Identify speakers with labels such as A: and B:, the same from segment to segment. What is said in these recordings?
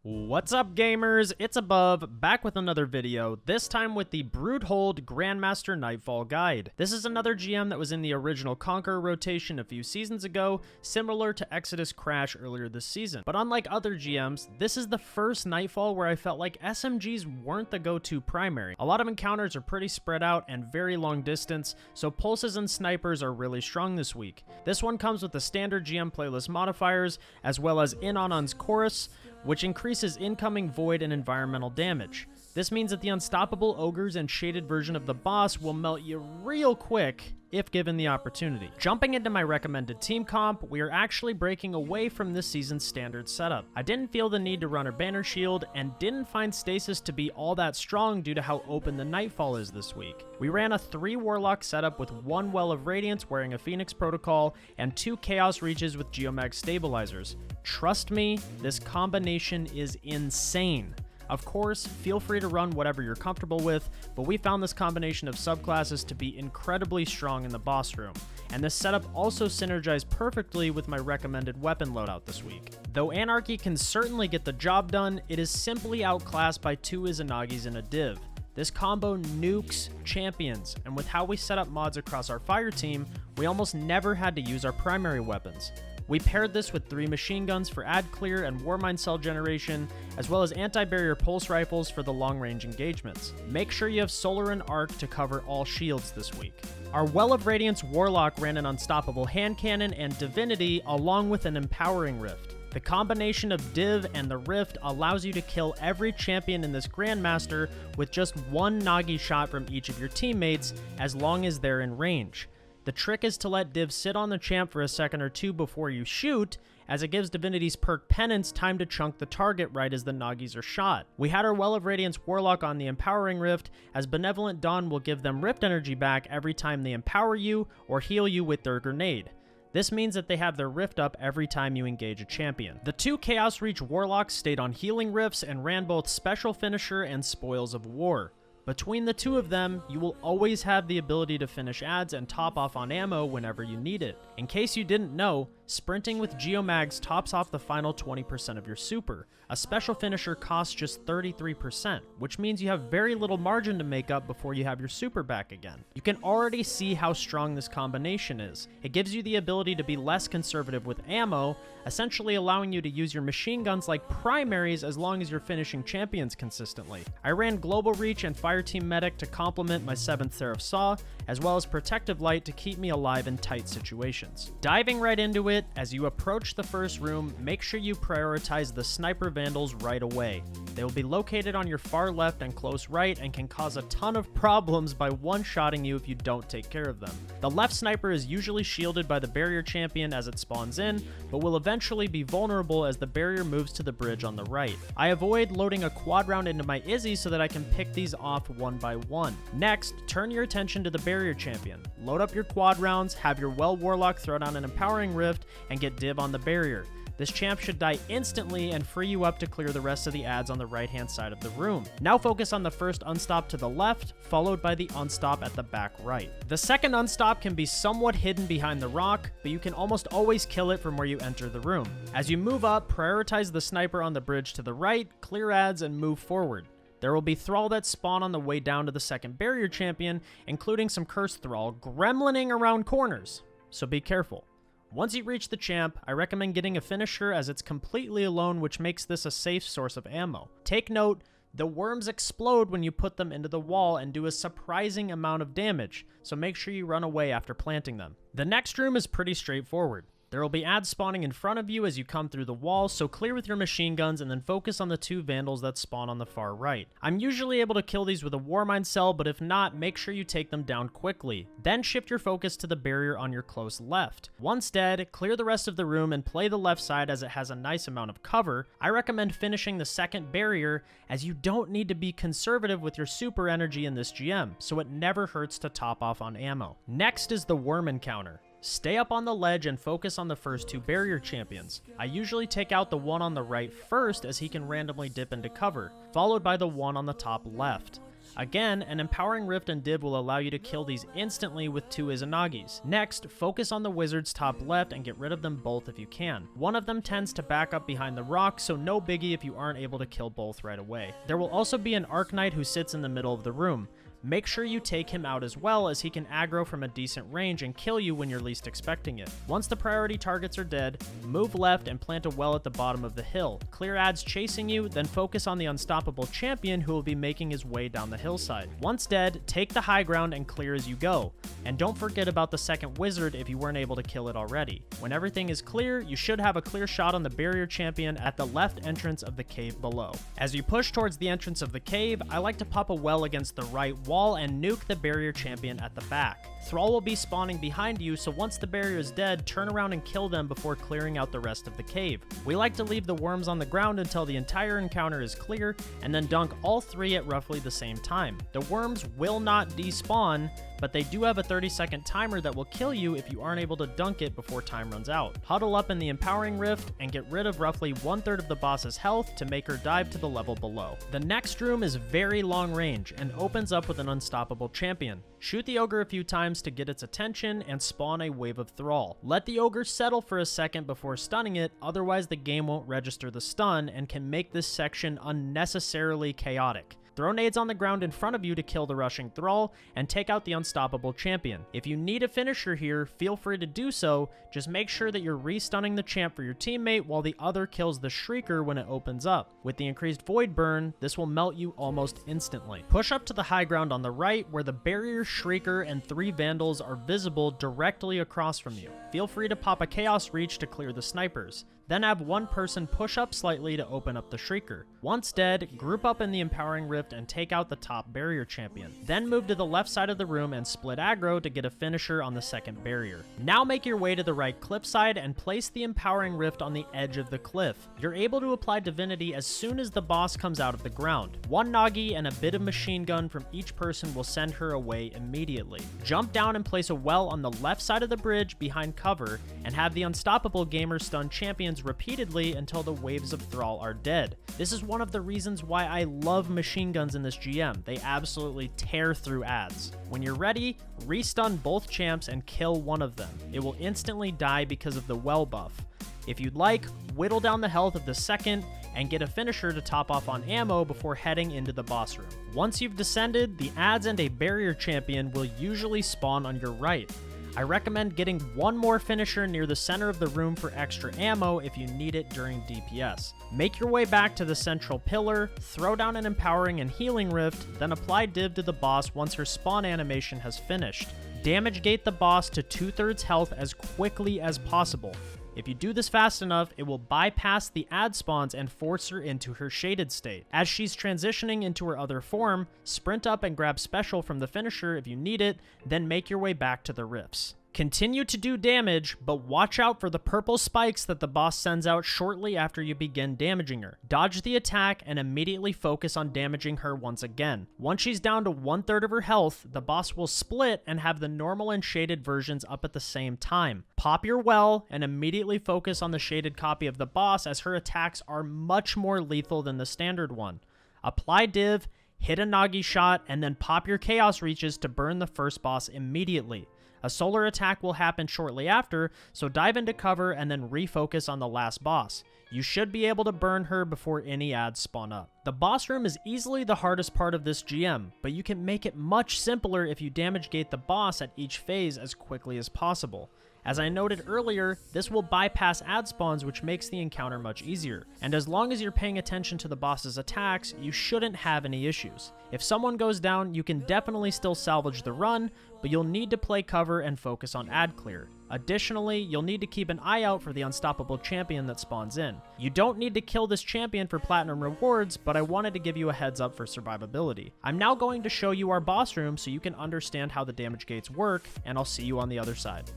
A: What's up, gamers? It's Above, back with another video, this time with the Broodhold Grandmaster Nightfall guide. This is another GM that was in the original Conqueror rotation a few seasons ago, similar to Exodus Crash earlier this season. But unlike other GMs, this is the first Nightfall where I felt like SMGs weren't the go-to primary. A lot of encounters are pretty spread out and very long distance, so pulses and snipers are really strong this week. This one comes with the standard GM playlist modifiers, as well as In-On-Un's Chorus, which increases incoming void and environmental damage. This means that the unstoppable ogres and shaded version of the boss will melt you real quick if given the opportunity. Jumping into my recommended team comp, we are actually breaking away from this season's standard setup. I didn't feel the need to run a banner shield and didn't find stasis to be all that strong due to how open the Nightfall is this week. We ran a 3 Warlock setup with 1 Well of Radiance wearing a Phoenix Protocol and 2 Chaos Reaches with Geomag Stabilizers. Trust me, this combination is insane. Of course, feel free to run whatever you're comfortable with, but we found this combination of subclasses to be incredibly strong in the boss room, and this setup also synergized perfectly with my recommended weapon loadout this week. Though Anarchy can certainly get the job done, it is simply outclassed by 2 Izanagis and a Div. This combo nukes champions, and with how we set up mods across our fire team, we almost never had to use our primary weapons. We paired this with 3 machine guns for ad clear and Warmind cell generation, as well as anti-barrier pulse rifles for the long-range engagements. Make sure you have Solar and Arc to cover all shields this week. Our Well of Radiance Warlock ran an unstoppable hand cannon and Divinity along with an empowering rift. The combination of Div and the Rift allows you to kill every champion in this Grandmaster with just 1 Nagi shot from each of your teammates as long as they're in range. The trick is to let Div sit on the champ for a second or two before you shoot, as it gives Divinity's perk Penance time to chunk the target right as the Nagis are shot. We had our Well of Radiance Warlock on the Empowering Rift, as Benevolent Dawn will give them Rift energy back every time they empower you or heal you with their grenade. This means that they have their Rift up every time you engage a champion. The 2 Chaos Reach Warlocks stayed on healing rifts and ran both Special Finisher and Spoils of War. Between the 2 of them, you will always have the ability to finish ads and top off on ammo whenever you need it. In case you didn't know, sprinting with Geomags tops off the final 20% of your super. A special finisher costs just 33%, which means you have very little margin to make up before you have your super back again. You can already see how strong this combination is. It gives you the ability to be less conservative with ammo, essentially allowing you to use your machine guns like primaries as long as you're finishing champions consistently. I ran Global Reach and Fire Team Medic to complement my 7th Seraph Saw, as well as Protective Light to keep me alive in tight situations. Diving right into it, as you approach the first room, make sure you prioritize the Sniper Vandals right away. They will be located on your far left and close right and can cause a ton of problems by one-shotting you if you don't take care of them. The left sniper is usually shielded by the barrier champion as it spawns in, but will eventually be vulnerable as the barrier moves to the bridge on the right. I avoid loading a quad round into my Izzy so that I can pick these off one by one. Next, turn your attention to the barrier champion. Load up your quad rounds, have your Well Warlock throw down an Empowering Rift, and get Div on the barrier. This champ should die instantly and free you up to clear the rest of the ads on the right-hand side of the room. Now focus on the first unstop to the left, followed by the unstop at the back right. The second unstop can be somewhat hidden behind the rock, but you can almost always kill it from where you enter the room. As you move up, prioritize the sniper on the bridge to the right, clear ads, and move forward. There will be Thrall that spawn on the way down to the second barrier champion, including some Cursed Thrall gremlining around corners, so be careful. Once you reach the champ, I recommend getting a finisher as it's completely alone, which makes this a safe source of ammo. Take note, the worms explode when you put them into the wall and do a surprising amount of damage, so make sure you run away after planting them. The next room is pretty straightforward. There will be ads spawning in front of you as you come through the wall, so clear with your machine guns and then focus on the 2 Vandals that spawn on the far right. I'm usually able to kill these with a Warmind cell, but if not, make sure you take them down quickly. Then shift your focus to the barrier on your close left. Once dead, clear the rest of the room and play the left side as it has a nice amount of cover. I recommend finishing the second barrier as you don't need to be conservative with your super energy in this GM, so it never hurts to top off on ammo. Next is the worm encounter. Stay up on the ledge and focus on the first 2 barrier champions. I usually take out the one on the right first as he can randomly dip into cover, followed by the one on the top left. Again, an Empowering Rift and Div will allow you to kill these instantly with 2 Izanagis. Next, focus on the wizards top left and get rid of them both if you can. One of them tends to back up behind the rock, so no biggie if you aren't able to kill both right away. There will also be an Arc-Knight who sits in the middle of the room. Make sure you take him out as well, as he can aggro from a decent range and kill you when you're least expecting it. Once the priority targets are dead, move left and plant a well at the bottom of the hill. Clear adds chasing you, then focus on the unstoppable champion who will be making his way down the hillside. Once dead, take the high ground and clear as you go. And don't forget about the second wizard if you weren't able to kill it already. When everything is clear, you should have a clear shot on the barrier champion at the left entrance of the cave below. As you push towards the entrance of the cave, I like to pop a well against the right wall and nuke the barrier champion at the back. Thrall will be spawning behind you, so once the barrier is dead, turn around and kill them before clearing out the rest of the cave. We like to leave the worms on the ground until the entire encounter is clear, and then dunk all 3 at roughly the same time. The worms will not despawn, but they do have a 30-second timer that will kill you if you aren't able to dunk it before time runs out. Huddle up in the Empowering Rift and get rid of roughly 1/3 of the boss's health to make her dive to the level below. The next room is very long range and opens up with an unstoppable champion. Shoot the ogre a few times to get its attention and spawn a wave of thrall. Let the ogre settle for a second before stunning it, otherwise the game won't register the stun and can make this section unnecessarily chaotic. Throw nades on the ground in front of you to kill the rushing thrall, and take out the unstoppable champion. If you need a finisher here, feel free to do so, just make sure that you're re-stunning the champ for your teammate while the other kills the Shrieker when it opens up. With the increased Void Burn, this will melt you almost instantly. Push up to the high ground on the right, where the barrier, Shrieker, and 3 Vandals are visible directly across from you. Feel free to pop a Chaos Reach to clear the snipers. Then have one person push up slightly to open up the Shrieker. Once dead, group up in the Empowering Rift and take out the top barrier champion. Then move to the left side of the room and split aggro to get a finisher on the second barrier. Now make your way to the right cliff side and place the Empowering Rift on the edge of the cliff. You're able to apply Divinity as soon as the boss comes out of the ground. 1 Nagi and a bit of machine gun from each person will send her away immediately. Jump down and place a well on the left side of the bridge behind cover, and have the unstoppable gamer stun champions repeatedly until the waves of thrall are dead. This is one of the reasons why I love machine guns in this GM. They absolutely tear through ads. When you're ready, re-stun both champs and kill one of them. It will instantly die because of the well buff. If you'd like, whittle down the health of the second and get a finisher to top off on ammo before heading into the boss room. Once you've descended, the ads and a barrier champion will usually spawn on your right. I recommend getting one more finisher near the center of the room for extra ammo if you need it during DPS. Make your way back to the central pillar, throw down an Empowering and Healing Rift, then apply Div to the boss once her spawn animation has finished. Damage gate the boss to 2/3 health as quickly as possible. If you do this fast enough, it will bypass the ad spawns and force her into her shaded state. As she's transitioning into her other form, sprint up and grab special from the finisher if you need it, then make your way back to the rifts. Continue to do damage, but watch out for the purple spikes that the boss sends out shortly after you begin damaging her. Dodge the attack and immediately focus on damaging her once again. Once she's down to 1/3 of her health, the boss will split and have the normal and shaded versions up at the same time. Pop your well and immediately focus on the shaded copy of the boss, as her attacks are much more lethal than the standard one. Apply Div, hit a Nagi shot, and then pop your Chaos Reaches to burn the first boss immediately. A solar attack will happen shortly after, so dive into cover and then refocus on the last boss. You should be able to burn her before any ads spawn up. The boss room is easily the hardest part of this GM, but you can make it much simpler if you damage gate the boss at each phase as quickly as possible. As I noted earlier, this will bypass ad spawns, which makes the encounter much easier. And as long as you're paying attention to the boss's attacks, you shouldn't have any issues. If someone goes down, you can definitely still salvage the run, but you'll need to play cover and focus on ad clear. Additionally, you'll need to keep an eye out for the unstoppable champion that spawns in. You don't need to kill this champion for platinum rewards, but I wanted to give you a heads up for survivability. I'm now going to show you our boss room so you can understand how the damage gates work, and I'll see you on the other side.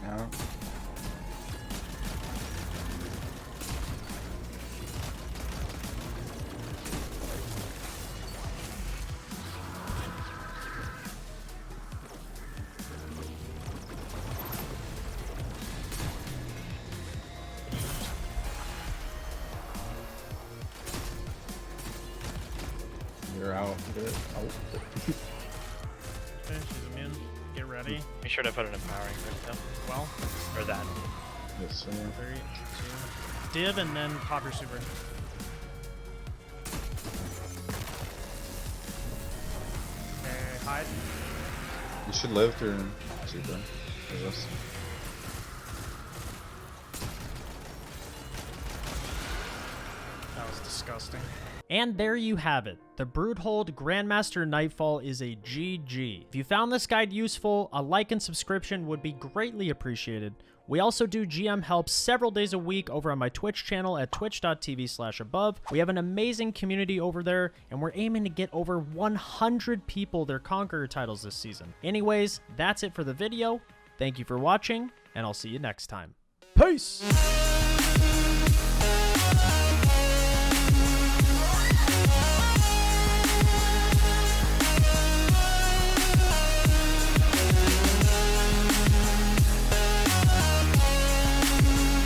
B: No. Oh, look at it. Oh.
A: Okay, she's immune. Get ready.
C: Be sure to put an empowering grip though.
A: Well,
C: Or that.
B: Yes, sir.
A: 3, 2. Div and then pop your super. Okay, hide.
B: You should live through super. Yes.
A: That was disgusting. And there you have it. The Broodhold Grandmaster Nightfall is a GG. If you found this guide useful, a like and subscription would be greatly appreciated. We also do GM help several days a week over on my Twitch channel at twitch.tv/above. We have an amazing community over there, and we're aiming to get over 100 people their Conqueror titles this season. Anyways, that's it for the video. Thank you for watching, and I'll see you next time. Peace!